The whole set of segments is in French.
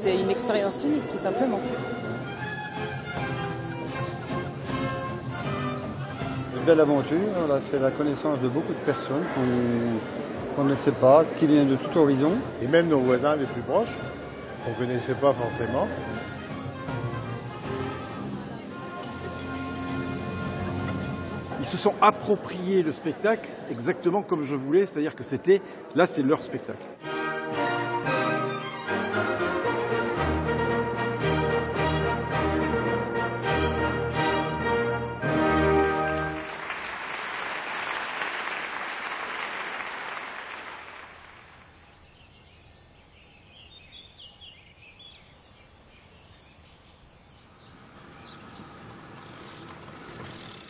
C'est une expérience unique, tout simplement. Une belle aventure, on a fait la connaissance de beaucoup de personnes qu'on ne connaissait pas, qui viennent de tout horizon. Et même nos voisins les plus proches, qu'on ne connaissait pas forcément. Ils se sont appropriés le spectacle exactement comme je voulais, c'est-à-dire que là c'est leur spectacle.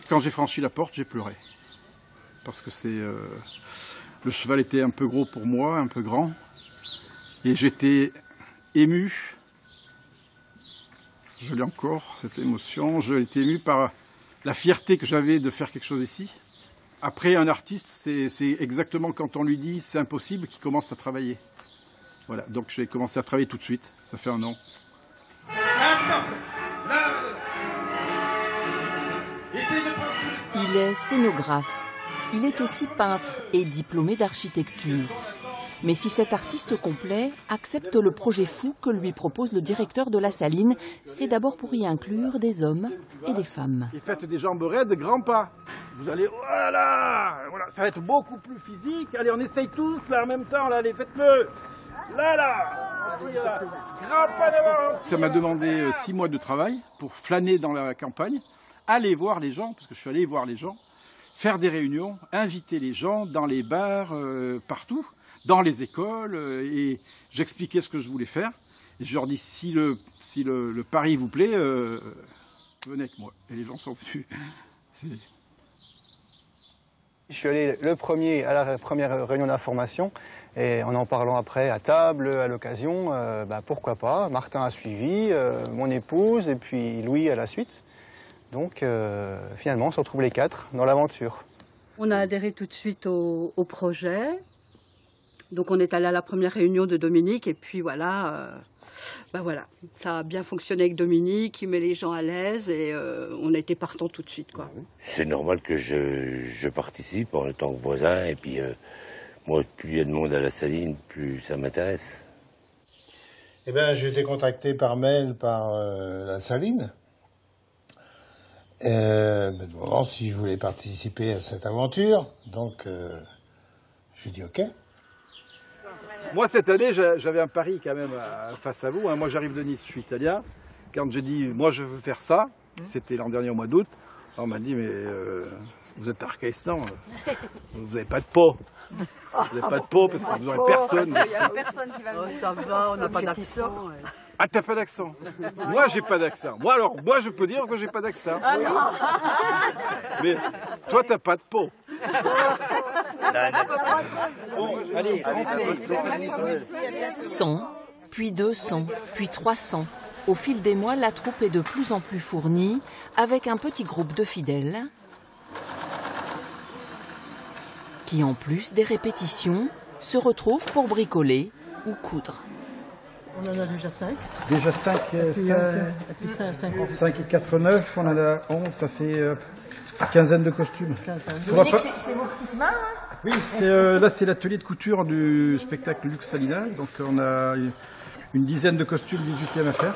Quand j'ai franchi la porte, j'ai pleuré. Parce que le cheval était un peu gros pour moi, un peu grand. Et j'étais ému. Je l'ai encore, cette émotion. J'ai été ému par la fierté que j'avais de faire quelque chose ici. Après, un artiste, c'est exactement quand on lui dit c'est impossible qu'il commence à travailler. Voilà, donc j'ai commencé à travailler tout de suite. Ça fait 1 an. Il est scénographe. Il est aussi peintre et diplômé d'architecture. Mais si cet artiste complet accepte le projet fou que lui propose le directeur de la Saline, c'est d'abord pour y inclure des hommes et des femmes. Et faites des jambes raides, grands pas. Vous allez, voilà, ça va être beaucoup plus physique. Allez, on essaye tous là en même temps, là, allez, faites-le. Là, grand pas devant. Ça m'a demandé 6 mois de travail pour flâner dans la campagne, aller voir les gens, parce que je suis allé voir les gens, faire des réunions, inviter les gens dans les bars, partout, dans les écoles, et j'expliquais ce que je voulais faire. Et je leur dis, si le pari vous plaît, venez avec moi. Et les gens sont venus. Je suis allé le premier à la première réunion d'information, et en parlant après à table, à l'occasion, pourquoi pas. Martin a suivi, mon épouse, et puis Louis à la suite. Donc finalement, on se retrouve les 4 dans l'aventure. On a adhéré tout de suite au projet. Donc on est allé à la première réunion de Dominique et puis voilà, ça a bien fonctionné avec Dominique, il met les gens à l'aise et on a été partants tout de suite, quoi. C'est normal que je participe en tant que voisin et puis moi, plus il y a de monde à la Saline, plus ça m'intéresse. Eh bien, j'ai été contacté par mail par la Saline. Me demandant si je voulais participer à cette aventure. Donc, j'ai dit OK. Moi, cette année, j'avais un pari quand même face à vous. Moi, j'arrive de Nice, je suis italien. Quand j'ai dit, moi, je veux faire ça, c'était l'an dernier au mois d'août, on m'a dit, mais vous êtes archaïstan, vous n'avez pas de peau. Vous n'avez pas de peau parce que vous n'aurez personne. Il n'y a personne qui va venir. Ça va, on n'a pas d'accent. Ah, t'as pas d'accent? Moi, j'ai pas d'accent. Moi, je peux dire que j'ai pas d'accent. Ah non. Mais toi, t'as pas de peau. Bon, allez, 100, puis 200, puis 300. Au fil des mois, la troupe est de plus en plus fournie, avec un petit groupe de fidèles qui, en plus des répétitions, se retrouvent pour bricoler ou coudre. On en a déjà 5. Déjà 5, et puis 5 et 4, 9, on en a 11, ça fait une quinzaine de costumes. Dominique, c'est vos petites mains, hein? Oui, là c'est l'atelier de couture du spectacle Luxe Salina, donc on a une dizaine de costumes 18e à faire.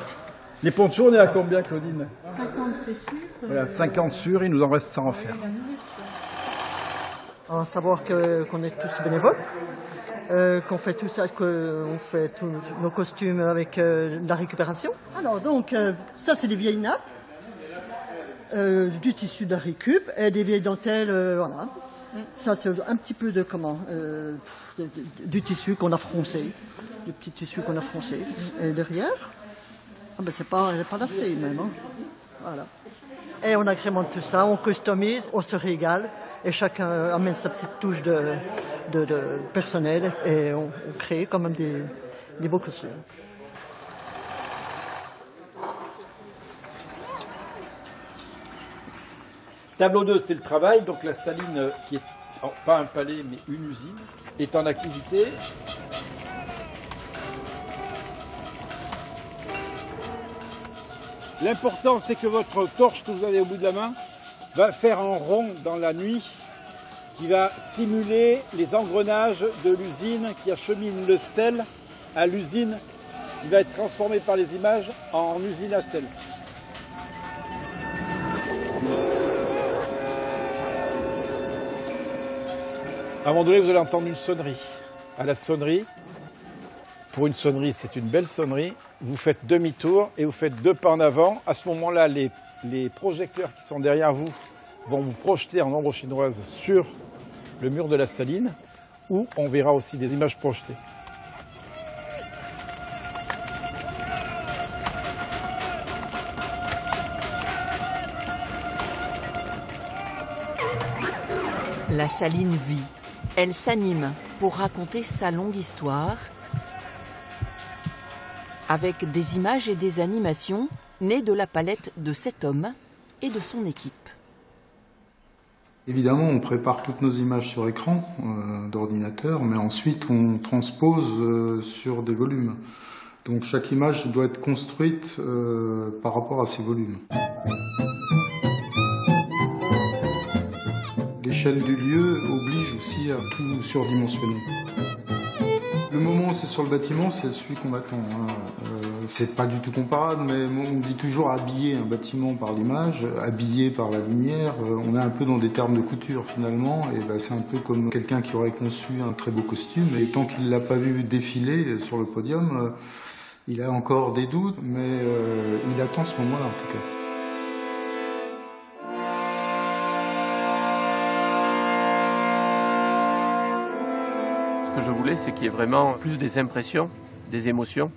Les ponchos, on est à combien, Claudine? 50, c'est sûr. Voilà, 50 sûrs, il nous en reste 100 à faire. À savoir qu'on est tous bénévoles, qu'on fait tout ça, qu'on fait tous nos costumes avec la récupération. Alors donc, ça c'est des vieilles nappes, du tissu de la récup et des vieilles dentelles, voilà. Ça c'est un petit peu de du tissu qu'on a froncé, du petit tissu qu'on a froncé. Et derrière, c'est pas lassé même, hein. Voilà. Et on agrémente tout ça, on customise, on se régale. Et chacun amène sa petite touche de personnel et on crée quand même des beaux costumes. Tableau 2, c'est le travail. Donc la Saline, qui est pas un palais mais une usine, est en activité. L'important, c'est que votre torche que vous avez au bout de la main va faire un rond dans la nuit qui va simuler les engrenages de l'usine qui achemine le sel à l'usine qui va être transformée par les images en usine à sel. À un moment donné, vous allez entendre une sonnerie. À la sonnerie, pour une sonnerie, c'est une belle sonnerie, vous faites demi-tour et vous faites 2 pas en avant. À ce moment-là, les projecteurs qui sont derrière vous vont vous projeter en ombre chinoise sur le mur de la saline, où on verra aussi des images projetées. La saline vit. Elle s'anime pour raconter sa longue histoire avec des images et des animations nées de la palette de cet homme et de son équipe. Évidemment, on prépare toutes nos images sur écran d'ordinateur, mais ensuite on transpose sur des volumes. Donc chaque image doit être construite par rapport à ces volumes. L'échelle du lieu oblige aussi à tout surdimensionner. Le moment où c'est sur le bâtiment, c'est celui qu'on attend. C'est pas du tout comparable, mais on dit toujours habiller un bâtiment par l'image, habillé par la lumière. On est un peu dans des termes de couture finalement, et ben, c'est un peu comme quelqu'un qui aurait conçu un très beau costume, et tant qu'il l'a pas vu défiler sur le podium, il a encore des doutes, mais il attend ce moment-là en tout cas. Ce que je voulais, c'est qu'il y ait vraiment plus des impressions, des émotions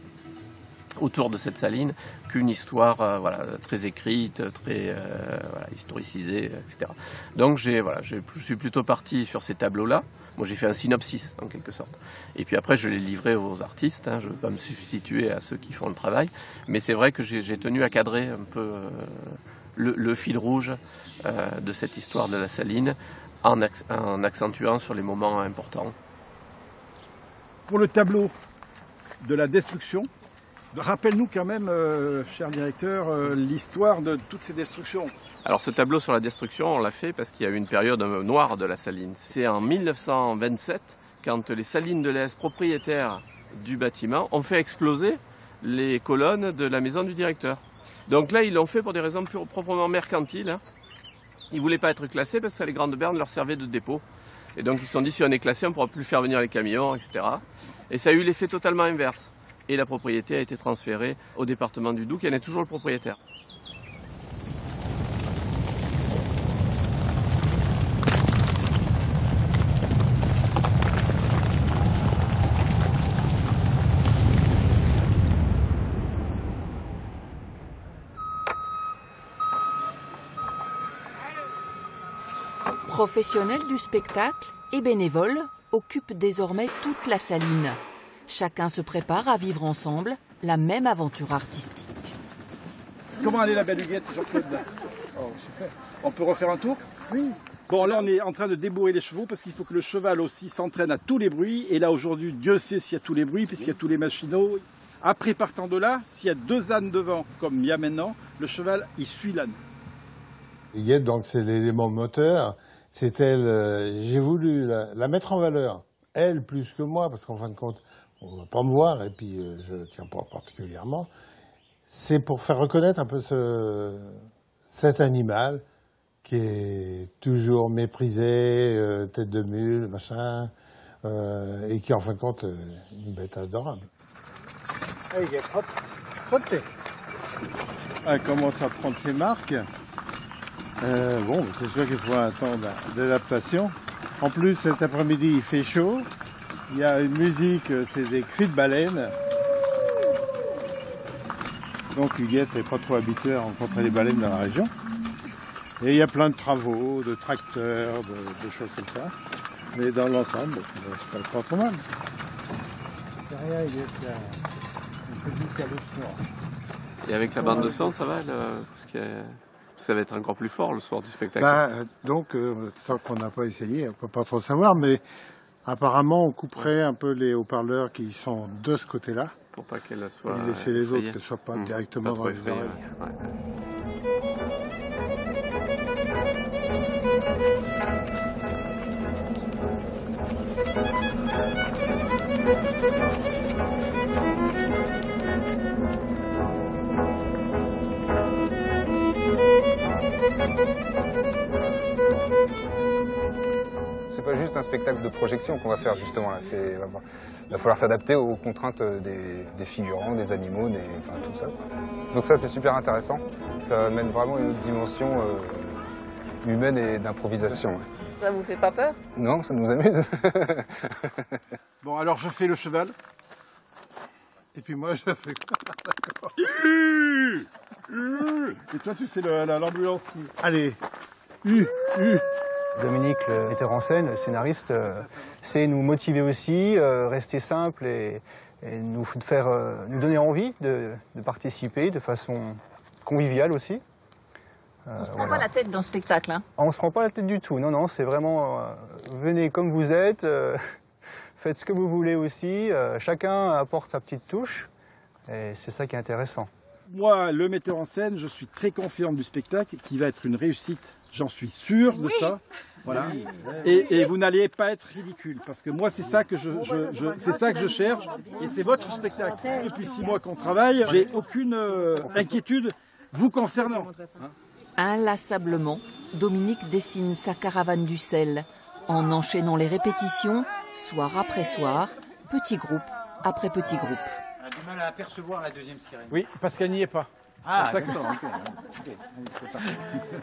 autour de cette saline qu'une histoire voilà, très écrite, très voilà, historicisée, etc. Donc je suis plutôt parti sur ces tableaux-là. Moi j'ai fait un synopsis en quelque sorte. Et puis après je l'ai livré aux artistes, hein. Je ne veux pas me substituer à ceux qui font le travail. Mais c'est vrai que j'ai tenu à cadrer un peu le fil rouge de cette histoire de la saline en accentuant sur les moments importants. Pour le tableau de la destruction, rappelle-nous quand même, cher directeur, l'histoire de toutes ces destructions. Alors ce tableau sur la destruction, on l'a fait parce qu'il y a eu une période noire de la saline. C'est en 1927, quand les salines de l'Est, propriétaires du bâtiment, ont fait exploser les colonnes de la maison du directeur. Donc là, ils l'ont fait pour des raisons proprement mercantiles. Hein. Ils ne voulaient pas être classés parce que les grandes bernes leur servaient de dépôt. Et donc ils se sont dit, si on est classé, on ne pourra plus faire venir les camions, etc. Et ça a eu l'effet totalement inverse. Et la propriété a été transférée au département du Doubs, qui en est toujours le propriétaire. Professionnels du spectacle et bénévoles occupent désormais toute la saline. Chacun se prépare à vivre ensemble la même aventure artistique. Comment allait la belle Huguette, Jean-Claude? Oh, super. On peut refaire un tour? Oui. Bon, là, on est en train de débourrer les chevaux parce qu'il faut que le cheval aussi s'entraîne à tous les bruits. Et là, aujourd'hui, Dieu sait s'il y a tous les bruits, puisqu'il y a tous les machinaux. Après, partant de là, s'il y a 2 ânes devant, comme il y a maintenant, le cheval, il suit l'âne. Huguette, donc, c'est l'élément moteur. C'est elle, j'ai voulu la mettre en valeur, elle plus que moi, parce qu'en fin de compte, on ne va pas me voir, et puis je ne tiens pas particulièrement. C'est pour faire reconnaître un peu cet animal qui est toujours méprisé, tête de mule, machin, et qui, en fin de compte, est une bête adorable. Hey, Huguette, hop, trottez. Elle commence à prendre ses marques. Bon, c'est sûr qu'il faut un temps d'adaptation. En plus, cet après-midi, il fait chaud. Il y a une musique, c'est des cris de baleines. Donc Huguette n'est pas trop habituée à rencontrer les baleines dans la région. Et il y a plein de travaux, de tracteurs, de choses comme ça. Mais dans l'ensemble, ça se passe pas trop mal. Derrière, Huguette, là, on fait du calot. Et avec la bande de son, ça va parce que ça va être encore plus fort le soir du spectacle. Donc, tant qu'on n'a pas essayé, on ne peut pas trop savoir, mais apparemment, on couperait un peu les haut-parleurs qui sont de ce côté-là. Pour pas qu'elle soit. Et laisser les autres, effrayée. qu'elles ne soient pas directement dans les effrayée, oreilles. ouais. C'est pas juste un spectacle de projection qu'on va faire justement là. Il va falloir s'adapter aux contraintes des figurants, des animaux, enfin tout ça, quoi. Donc ça c'est super intéressant. Ça amène vraiment une autre dimension humaine et d'improvisation. Ouais. Ça vous fait pas peur? Non, ça nous amuse. Bon, alors je fais le cheval. Et puis moi je fais D'accord. Et toi tu fais l'ambulancier. Allez. Dominique, le metteur en scène, le scénariste, sait nous motiver aussi, rester simple et nous donner envie de participer de façon conviviale aussi. On se prend pas la tête dans le spectacle, hein? On ne se prend pas la tête du tout, non, c'est vraiment, venez comme vous êtes, faites ce que vous voulez aussi, chacun apporte sa petite touche, et c'est ça qui est intéressant. Moi, le metteur en scène, je suis très confiant du spectacle qui va être une réussite, j'en suis sûr de ça. Voilà. Et vous n'allez pas être ridicule, parce que moi c'est ça que je cherche, et c'est votre spectacle. Depuis 6 mois qu'on travaille, j'ai aucune inquiétude vous concernant. Inlassablement, Dominique dessine sa caravane du sel, en enchaînant les répétitions, soir après soir, petit groupe après petit groupe. On a du mal à apercevoir la deuxième sirène. Oui, parce qu'elle n'y est pas. Ah, c'est ça d'accord, que...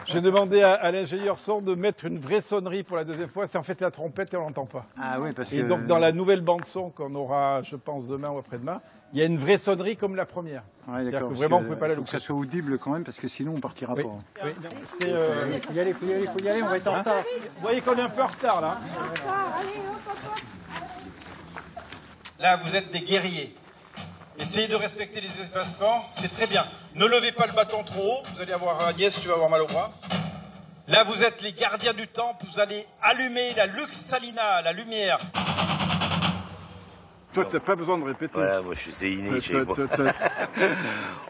J'ai demandé à l'ingénieur son de mettre une vraie sonnerie pour la deuxième fois. C'est en fait la trompette et on l'entend pas. Ah oui, parce que... Et donc dans la nouvelle bande son qu'on aura, je pense, demain ou après-demain, il y a une vraie sonnerie comme la première. Ouais, d'accord. Vraiment, on ne peut pas la louper. Il faut que ça soit audible quand même, parce que sinon on partira oui. pas. Oui. C'est, faut y aller, on va être en retard. Vous voyez qu'on est un peu en retard là. Là, vous êtes des guerriers. Essayez de respecter les espacements, c'est très bien. Ne levez pas le bâton trop haut, vous allez avoir Agnès, tu vas avoir mal au bras. Là, vous êtes les gardiens du temple, vous allez allumer la Lux Salina, la lumière. Toi, tu n'as pas besoin de répéter. Voilà, moi je suis inné chez moi.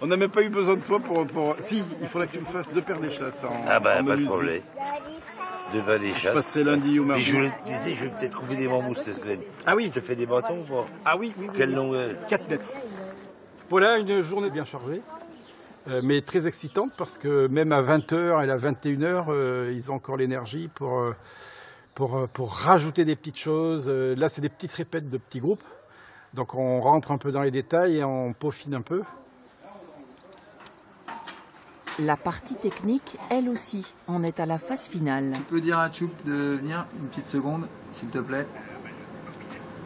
On n'a même pas eu besoin de toi pour... Si, il faudrait que tu me fasses 2 paires d'échasses. Ah bah, pas de problème. 2 paires d'échasses. Je passerai lundi ou mardi. Mais je voulais te dire, je vais peut-être trouver des mammouths cette semaine. Ah oui. Je te fais des bâtons ou pas? Ah oui. Quelle longueur? 4 mètres. Voilà, une journée bien chargée, mais très excitante parce que même à 20h et à 21h, ils ont encore l'énergie pour rajouter des petites choses. Là, c'est des petites répètes de petits groupes. Donc on rentre un peu dans les détails et on peaufine un peu. La partie technique, elle aussi, en est à la phase finale. Tu peux dire à Choup de venir une petite seconde, s'il te plaît.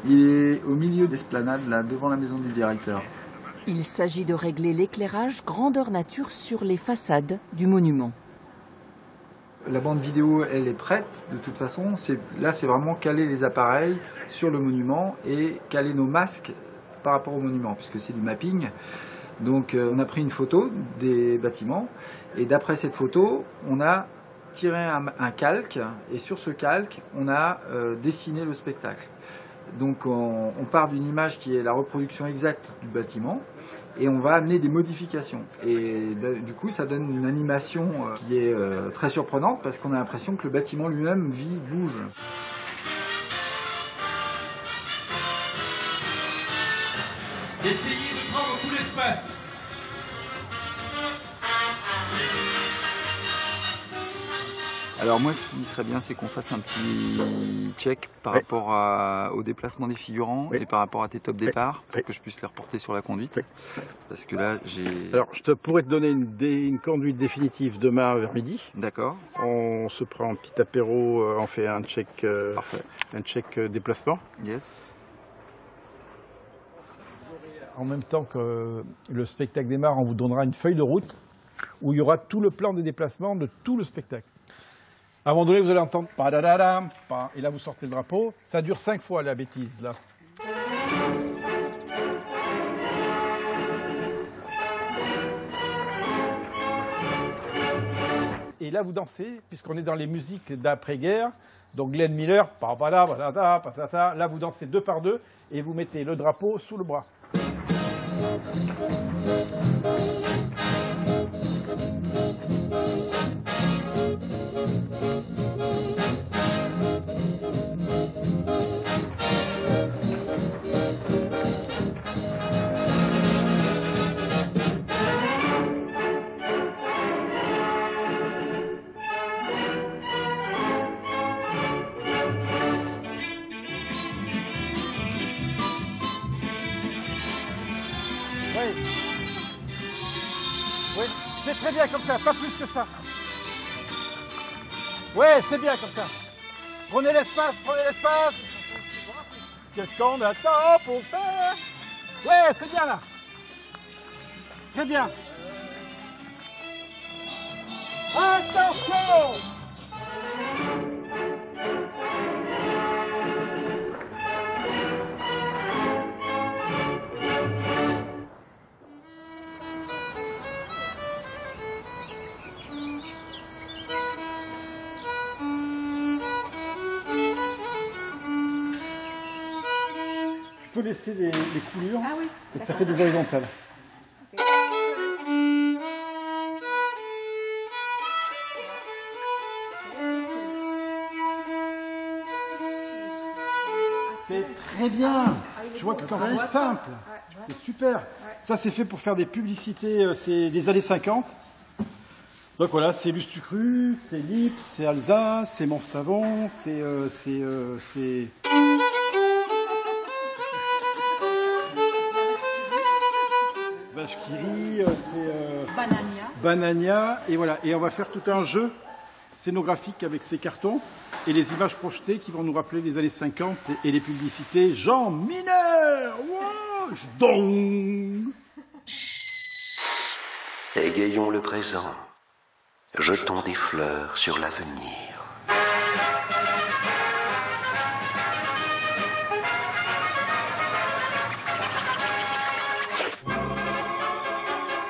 Il est au milieu d'esplanade, là, devant la maison du directeur. Il s'agit de régler l'éclairage grandeur nature sur les façades du monument. La bande vidéo, elle est prête, de toute façon. Là, c'est vraiment caler les appareils sur le monument et caler nos masques par rapport au monument, puisque c'est du mapping. Donc, on a pris une photo des bâtiments, et d'après cette photo, on a tiré un calque, et sur ce calque, on a dessiné le spectacle. Donc on part d'une image qui est la reproduction exacte du bâtiment et on va amener des modifications. Et du coup, ça donne une animation qui est très surprenante parce qu'on a l'impression que le bâtiment lui-même vit, bouge. Essayez de prendre tout l'espace. Alors moi, ce qui serait bien, c'est qu'on fasse un petit check par rapport au déplacement des figurants et par rapport à tes top départs, pour que je puisse les reporter sur la conduite. Parce que là, j'ai... Alors, je pourrais te donner une conduite définitive demain vers midi. D'accord. On se prend un petit apéro, on fait un check, déplacement. Yes. En même temps que le spectacle démarre, on vous donnera une feuille de route où il y aura tout le plan des déplacements de tout le spectacle. À un moment donné, vous allez entendre padadadam, et là vous sortez le drapeau. Ça dure 5 fois la bêtise là. Et là vous dansez, puisqu'on est dans les musiques d'après-guerre. Donc Glenn Miller, là vous dansez 2 par 2 et vous mettez le drapeau sous le bras. Oui. Oui, c'est très bien comme ça, pas plus que ça. Ouais, c'est bien comme ça. Prenez l'espace, prenez l'espace. Qu'est-ce qu'on attend pour faire? Ouais, c'est bien là. C'est bien. Attention! Je peux laisser les coulures et ça fait des horizontales. C'est très bien. Je vois que c'est simple. C'est super. Ça, c'est fait pour faire des publicités, c'est des années 50. Donc voilà, c'est Lustucru, c'est Lips, c'est Alsa, c'est Mon Savon, c'est Vache qui rit, c'est Banania. Et voilà. Et on va faire tout un jeu scénographique avec ces cartons et les images projetées qui vont nous rappeler les années 50 et les publicités. Jean Mineur, wow, j'dong. Égayons le présent, jetons des fleurs sur l'avenir.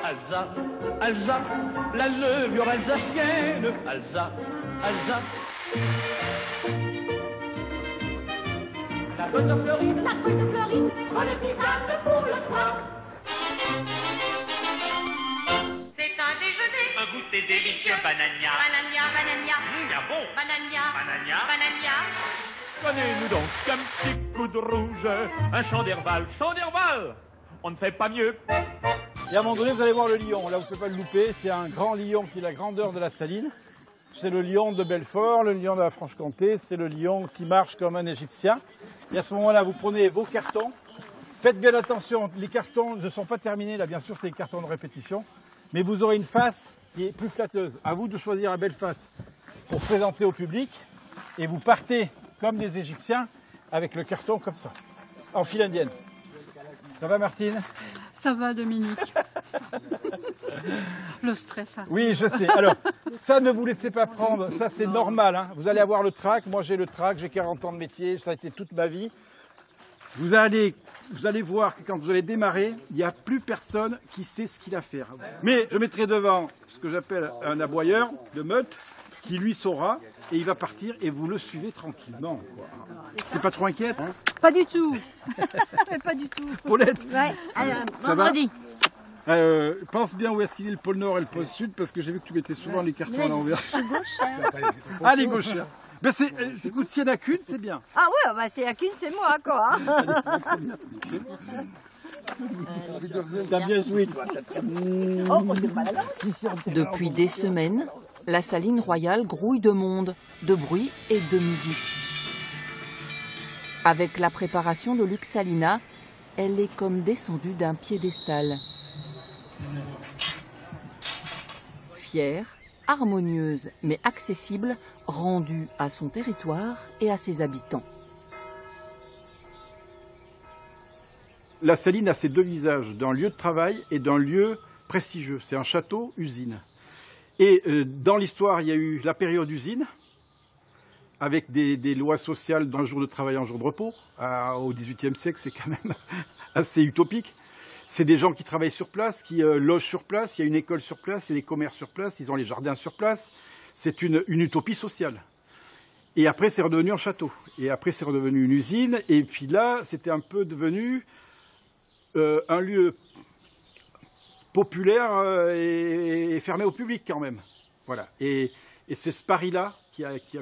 Alsa, Alsa, la levure alsacienne, Alsa, Alsa. La bonne Florine, prend les pisates pour le soir. C'est un déjeuner, un goûter délicieux, banania. Banania, banania, bien bon. Banania, banania, banania. Donnez-nous donc un petit coup de rouge, un chant d'Herval, on ne fait pas mieux. Et à un moment donné, vous allez voir le lion. Là, vous ne pouvez pas le louper. C'est un grand lion qui est la grandeur de la Saline. C'est le lion de Belfort, le lion de la Franche-Comté. C'est le lion qui marche comme un Égyptien. Et à ce moment-là, vous prenez vos cartons. Faites bien attention. Les cartons ne sont pas terminés. Là, bien sûr, c'est des cartons de répétition. Mais vous aurez une face qui est plus flatteuse. À vous de choisir la belle face pour présenter au public. Et vous partez comme des Égyptiens avec le carton comme ça, en file indienne. Ça va, Martine? Ça va, Dominique. Le stress. Hein. Oui, je sais. Alors, ça, ne vous laissez pas prendre. Ça, c'est normal. Hein. Vous allez avoir le trac. Moi, j'ai le trac. J'ai 40 ans de métier. Ça a été toute ma vie. Vous allez voir que quand vous allez démarrer, il n'y a plus personne qui sait ce qu'il a à faire. Mais je mettrai devant ce que j'appelle un aboyeur de meute qui, lui, saura. Et il va partir et vous le suivez tranquillement. T'es pas trop inquiète, hein? Pas du tout. Pas du tout. Paulette? Ouais. Ça vendredi. Pense bien où est-ce qu'il est le pôle Nord et le pôle Sud, parce que j'ai vu que tu mettais souvent les cartons à l'envers. Je suis gauchère. Ah, les gauchères. Ben écoute, s'il y en a qu'une, c'est bien. Ah ouais, bah s'il y en a qu'une, c'est moi, quoi. T'as bien joué, toi. Depuis des semaines, la Saline royale grouille de monde, de bruit et de musique. Avec la préparation de Lux Salina, elle est comme descendue d'un piédestal. Fière, harmonieuse mais accessible, rendue à son territoire et à ses habitants. La Saline a ses deux visages, d'un lieu de travail et d'un lieu prestigieux. C'est un château-usine. Et dans l'histoire, il y a eu la période usine, avec des lois sociales d'un jour de travail en jour de repos. Au XVIIIe siècle, c'est quand même assez utopique. C'est des gens qui travaillent sur place, qui logent sur place, il y a une école sur place, il y a des commerces sur place, ils ont les jardins sur place. C'est une utopie sociale. Et après, c'est redevenu un château. Et après, c'est redevenu une usine. Et puis là, c'était un peu devenu un lieu populaire et fermé au public quand même. Voilà. Et c'est ce pari-là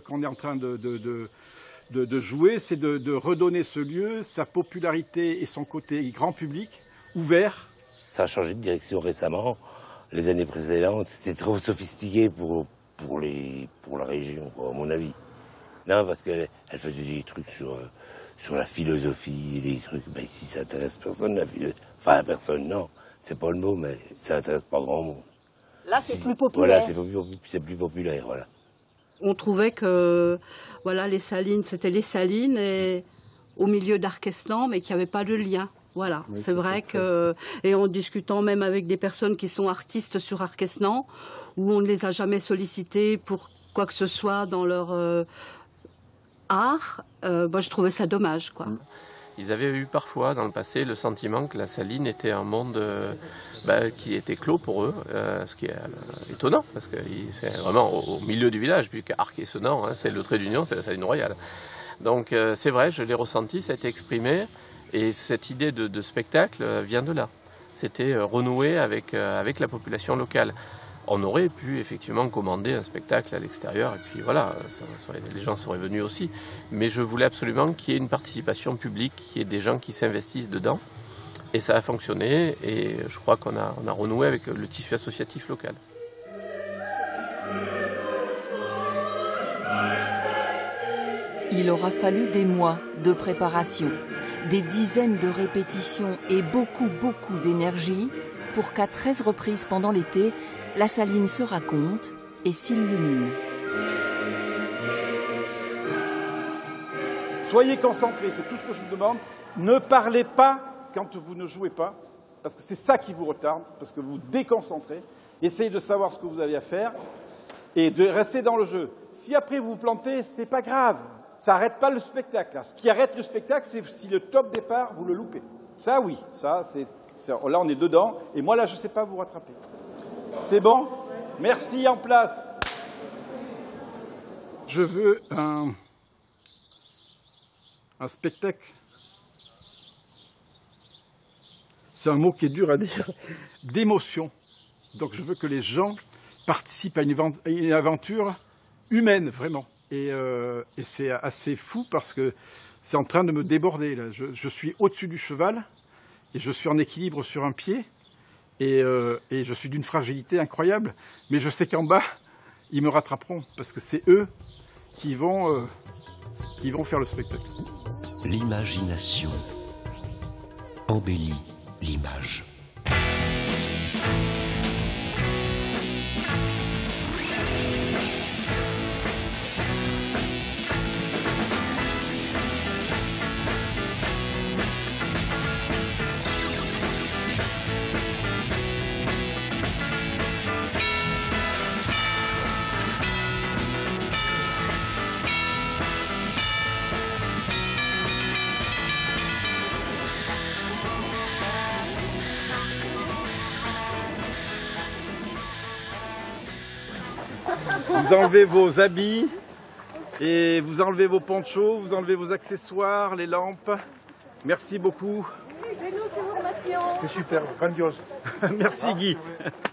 qu'on est en train de jouer, c'est de redonner ce lieu, sa popularité et son côté grand public, ouvert. Ça a changé de direction récemment. Les années précédentes, c'est trop sophistiqué pour la région, quoi, à mon avis. Non, parce qu'elle faisait des trucs sur la philosophie, des trucs. Ben, ici, ça intéresse personne, la philosophie. Enfin, personne, non. C'est pas le mot, mais ça intéresse pas grand monde. Là, c'est plus populaire. Voilà, c'est plus populaire, voilà. On trouvait que voilà, les salines, c'était les salines et au milieu d'Arquestan, mais qu'il n'y avait pas de lien. Voilà, oui, c'est vrai que, et en discutant même avec des personnes qui sont artistes sur Arquestan, où on ne les a jamais sollicités pour quoi que ce soit dans leur art, je trouvais ça dommage, quoi. Ils avaient eu parfois dans le passé le sentiment que la saline était un monde qui était clos pour eux, ce qui est étonnant, parce que c'est vraiment au milieu du village, puisque Arquestan, hein, c'est le trait d'union, c'est la saline royale. Donc c'est vrai, je l'ai ressenti, ça a été exprimé, et cette idée de spectacle vient de là. C'était renouer avec la population locale. On aurait pu effectivement commander un spectacle à l'extérieur, et puis voilà, les gens seraient venus aussi. Mais je voulais absolument qu'il y ait une participation publique, qu'il y ait des gens qui s'investissent dedans. Et ça a fonctionné, et je crois qu'on a renoué avec le tissu associatif local. Il aura fallu des mois de préparation, des dizaines de répétitions et beaucoup d'énergie pour qu'à 13 reprises pendant l'été, la saline se raconte et s'illumine. Soyez concentrés, c'est tout ce que je vous demande. Ne parlez pas quand vous ne jouez pas, parce que c'est ça qui vous retarde, parce que vous vous déconcentrez. Essayez de savoir ce que vous avez à faire et de rester dans le jeu. Si après vous vous plantez, c'est pas grave. Ça n'arrête pas le spectacle. Là. Ce qui arrête le spectacle, c'est si le top départ, vous le loupez. Ça, oui. Ça, là, on est dedans. Et moi, là, je ne sais pas vous rattraper. C'est bon? Merci, en place. Je veux un spectacle. C'est un mot qui est dur à dire. D'émotion. Donc, je veux que les gens participent à une aventure humaine, vraiment. Et c'est assez fou parce que c'est en train de me déborder. Là. Je suis au-dessus du cheval et je suis en équilibre sur un pied et je suis d'une fragilité incroyable. Mais je sais qu'en bas, ils me rattraperont parce que c'est eux qui vont faire le spectacle. L'imagination embellit l'image. Vous enlevez vos habits et vous enlevez vos ponchos, vous enlevez vos accessoires, les lampes. Merci beaucoup. Oui, c'est nous qui vous remercions. C'est super, grandiose. Merci Guy.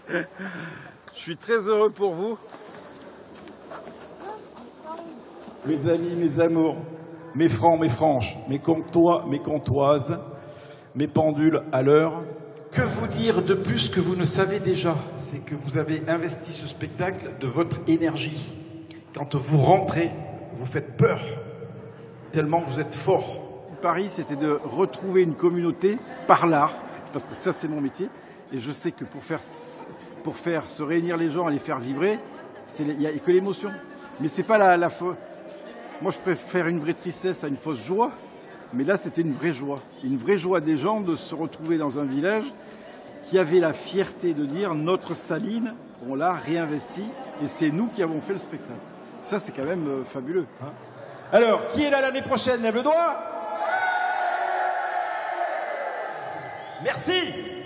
Je suis très heureux pour vous. Mes amis, mes amours, mes francs, mes franches, mes comtois, mes comtoises, mes pendules à l'heure. Que vous dire de plus que vous ne savez déjà? C'est que vous avez investi ce spectacle de votre énergie. Quand vous rentrez, vous faites peur, tellement vous êtes fort. Paris, c'était de retrouver une communauté par l'art, parce que ça c'est mon métier, et je sais que pour faire se réunir les gens et les faire vibrer, il n'y a que l'émotion. Mais c'est pas la Moi je préfère une vraie tristesse à une fausse joie, mais là c'était une vraie joie des gens de se retrouver dans un village qui avait la fierté de dire notre saline, on l'a réinvesti et c'est nous qui avons fait le spectacle. Ça c'est quand même fabuleux. Hein. Alors, qui est là l'année prochaine? Lève le doigt. Merci.